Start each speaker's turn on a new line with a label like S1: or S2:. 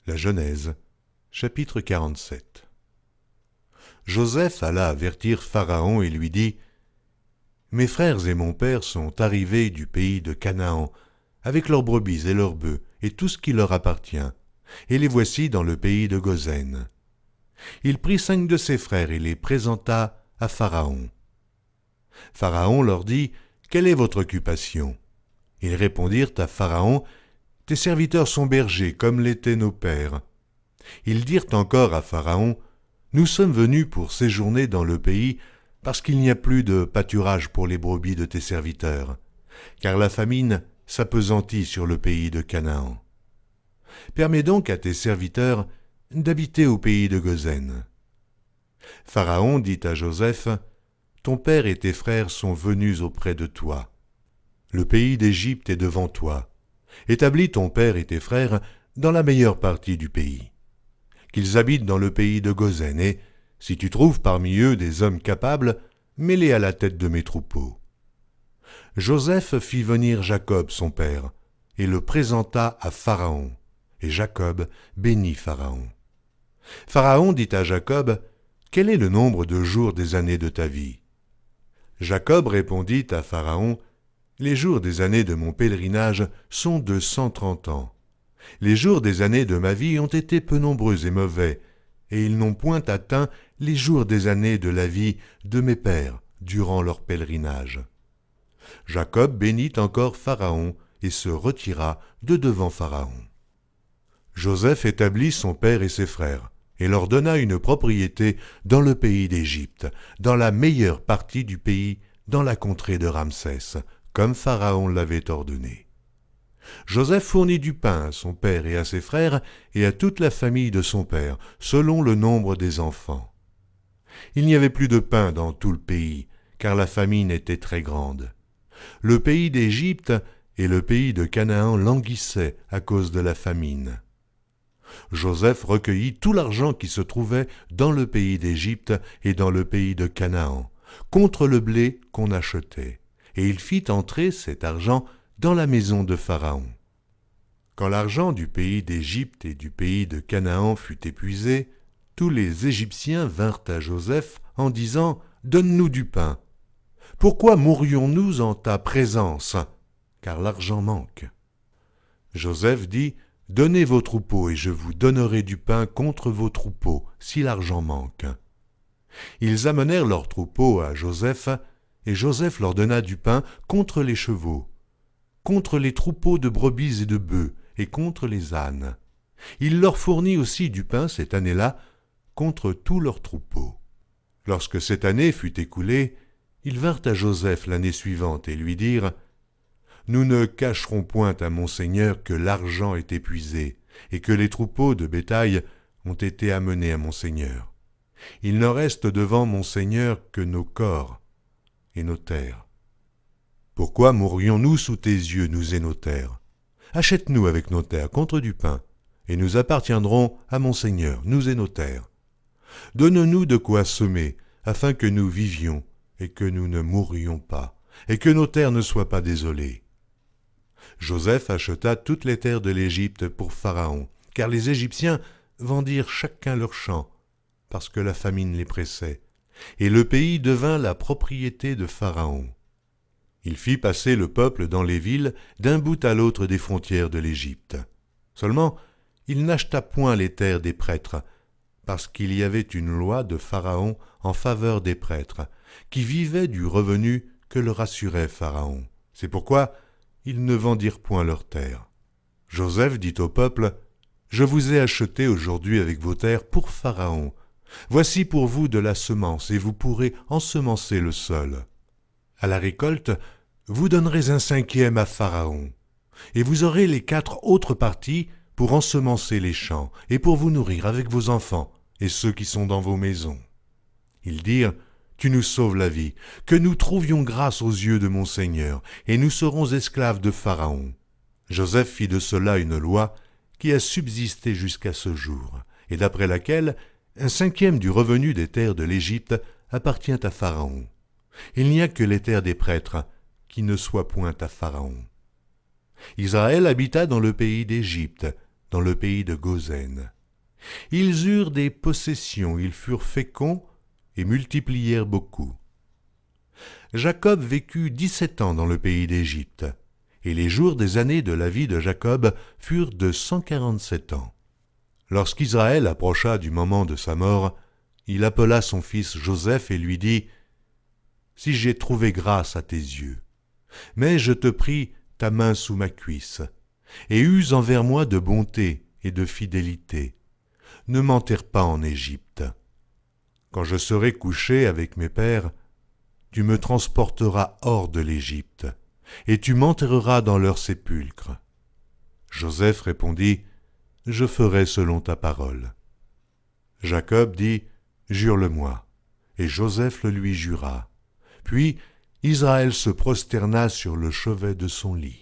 S1: La Genèse, chapitre 47. Joseph alla avertir Pharaon et lui dit : « Mes frères et mon père sont arrivés du pays de Canaan, avec leurs brebis et leurs bœufs, et tout ce qui leur appartient, et les voici dans le pays de Goshen. » Il prit 5 de ses frères et les présenta à Pharaon. Pharaon leur dit : « Quelle est votre occupation ?» Ils répondirent à Pharaon : « Tes serviteurs sont bergers, comme l'étaient nos pères. » Ils dirent encore à Pharaon : « Nous sommes venus pour séjourner dans le pays, parce qu'il n'y a plus de pâturage pour les brebis de tes serviteurs, car la famine s'appesantit sur le pays de Canaan. Permets donc à tes serviteurs d'habiter au pays de Goshen. » Pharaon dit à Joseph : « Ton père et tes frères sont venus auprès de toi. Le pays d'Égypte est devant toi. Établis ton père et tes frères dans la meilleure partie du pays. Qu'ils habitent dans le pays de Goshen, et, si tu trouves parmi eux des hommes capables, mets-les à la tête de mes troupeaux. » Joseph fit venir Jacob son père, et le présenta à Pharaon, et Jacob bénit Pharaon. Pharaon dit à Jacob : « Quel est le nombre de jours des années de ta vie ?» Jacob répondit à Pharaon : « Les jours des années de mon pèlerinage sont de 130 ans. Les jours des années de ma vie ont été peu nombreux et mauvais, et ils n'ont point atteint les jours des années de la vie de mes pères durant leur pèlerinage. » Jacob bénit encore Pharaon et se retira de devant Pharaon. Joseph établit son père et ses frères, et leur donna une propriété dans le pays d'Égypte, dans la meilleure partie du pays, dans la contrée de Ramsès, comme Pharaon l'avait ordonné. Joseph fournit du pain à son père et à ses frères et à toute la famille de son père, selon le nombre des enfants. Il n'y avait plus de pain dans tout le pays, car la famine était très grande. Le pays d'Égypte et le pays de Canaan languissaient à cause de la famine. Joseph recueillit tout l'argent qui se trouvait dans le pays d'Égypte et dans le pays de Canaan, contre le blé qu'on achetait, et il fit entrer cet argent dans la maison de Pharaon. Quand l'argent du pays d'Égypte et du pays de Canaan fut épuisé, tous les Égyptiens vinrent à Joseph en disant : « Donne-nous du pain. Pourquoi mourrions-nous en ta présence ? Car l'argent manque. » Joseph dit : « Donnez vos troupeaux, et je vous donnerai du pain contre vos troupeaux, si l'argent manque. » Ils amenèrent leurs troupeaux à Joseph, et Joseph leur donna du pain contre les chevaux, contre les troupeaux de brebis et de bœufs, et contre les ânes. Il leur fournit aussi du pain cette année-là, contre tous leurs troupeaux. Lorsque cette année fut écoulée, ils vinrent à Joseph l'année suivante et lui dirent : « Nous ne cacherons point à mon Seigneur que l'argent est épuisé, et que les troupeaux de bétail ont été amenés à mon Seigneur. Il ne reste devant mon Seigneur que nos corps et nos terres. Pourquoi mourrions-nous sous tes yeux, nous et nos terres ? Achète-nous avec nos terres contre du pain, et nous appartiendrons à mon Seigneur, nous et nos terres. Donne-nous de quoi semer, afin que nous vivions, et que nous ne mourrions pas, et que nos terres ne soient pas désolées. » Joseph acheta toutes les terres de l'Égypte pour Pharaon, car les Égyptiens vendirent chacun leur champ, parce que la famine les pressait, et le pays devint la propriété de Pharaon. Il fit passer le peuple dans les villes d'un bout à l'autre des frontières de l'Égypte. Seulement, il n'acheta point les terres des prêtres, parce qu'il y avait une loi de Pharaon en faveur des prêtres, qui vivaient du revenu que leur assurait Pharaon. C'est pourquoi ils ne vendirent point leurs terres. Joseph dit au peuple : « Je vous ai acheté aujourd'hui avec vos terres pour Pharaon. Voici pour vous de la semence, et vous pourrez ensemencer le sol. À la récolte, vous donnerez un 5e à Pharaon, et vous aurez les 4 autres parties pour ensemencer les champs, et pour vous nourrir avec vos enfants et ceux qui sont dans vos maisons. » Ils dirent : « Tu nous sauves la vie, que nous trouvions grâce aux yeux de mon Seigneur, et nous serons esclaves de Pharaon. » Joseph fit de cela une loi qui a subsisté jusqu'à ce jour, et d'après laquelle un 5e du revenu des terres de l'Égypte appartient à Pharaon. Il n'y a que les terres des prêtres qui ne soient point à Pharaon. Israël habita dans le pays d'Égypte, dans le pays de Goshen. Ils eurent des possessions, ils furent féconds et multiplièrent beaucoup. Jacob vécut 17 ans dans le pays d'Égypte, et les jours des années de la vie de Jacob furent de 147 ans. Lorsqu'Israël approcha du moment de sa mort, il appela son fils Joseph et lui dit « Si j'ai trouvé grâce à tes yeux, mais je te prie ta main sous ma cuisse, et use envers moi de bonté et de fidélité. Ne m'enterre pas en Égypte. Quand je serai couché avec mes pères, tu me transporteras hors de l'Égypte, et tu m'enterreras dans leur sépulcre. » Joseph répondit, « Je ferai selon ta parole. » Jacob dit, « Jure-le-moi. » Et Joseph le lui jura. Puis Israël se prosterna sur le chevet de son lit.